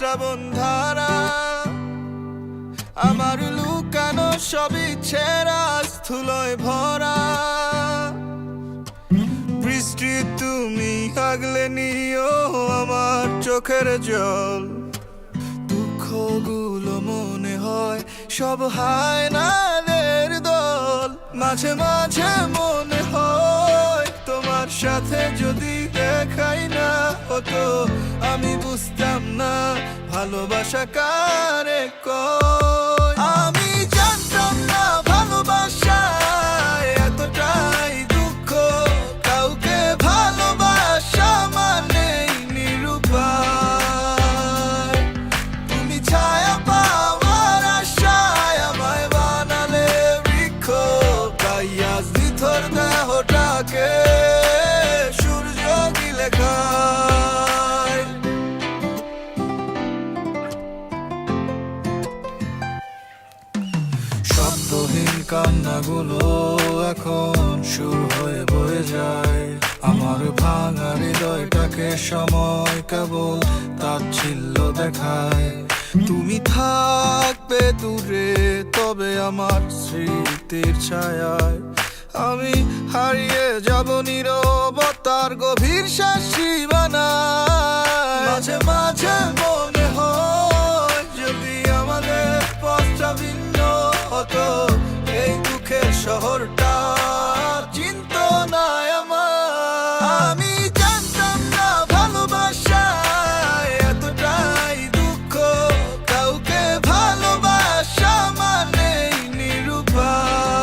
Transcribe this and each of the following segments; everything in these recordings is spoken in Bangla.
শ্রাবণ ধারা, আমার লুকানো সব ইচ্ছেরা স্থূলয় ভরা। বৃষ্টি তুমি আগলে নিও আমার চোখের জল, দুঃখগুলো মনে হয় সব হায়নাদের দল। মাঝে মাঝে মনে হয় তোমার সাথে যদি দেখাই না হতো, আমি বুঝতাম না ভালোবাসা কারে কয়। আমি জানতাম না ভালোবাসায় এতটাই দুঃখ, কাউকে ভালোবাসা মানেই নিরুপায়। তুমি ছায়া পাওয়ার আশায় আমায় বানালে বৃক্ষ, তাই আজ নিথর দেহটাকে সূর্য গিলে খায়। শব্দহীন কান্নাগুলো এখন সুর হয়ে বয়ে যায়, আমার ভাঙা হৃদয়টাকে সময় কেবল তাচ্ছিল্য দেখায়। তুমি থাকবে দূরে তবে আমার স্মৃতির ছায়ায়, আমি হারিয়ে যাব নীরবতার গভীর শ্বাস সীমানায়। মাঝে মাঝে মনে হয় যদি আমাদের পথটা ভিন্ন হতো, এই দুঃখের শহরটা চিন্ত না আমার। আমি জানতাম না ভালোবাসায় এতটাই দুঃখ, কাউকে ভালোবাসা মানেই নিরুপায়।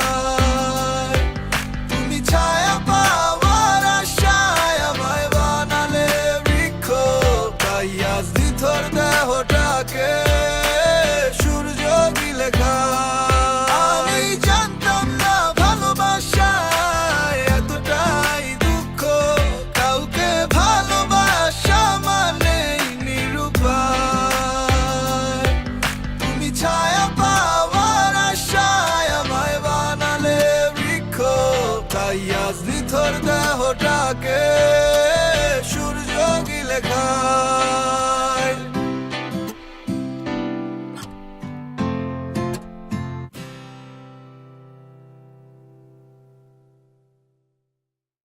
তুমি ছায়া পাওয়ার আশায় আমায় বানালে বৃক্ষ, তাই আজ নিথর দেহটাকে সূর্য গিলে খায়। আমি জানতাম না ভালোবাসায় এতটাই দুঃখ, কাউকে ভালোবাসা মানেই নিরুপায়। তুমি ছায়া পাওয়ার আশায় আমায় বানালে বৃক্ষ, তাই আজ নিথর দেহটাকে সূর্য গিলে খায়।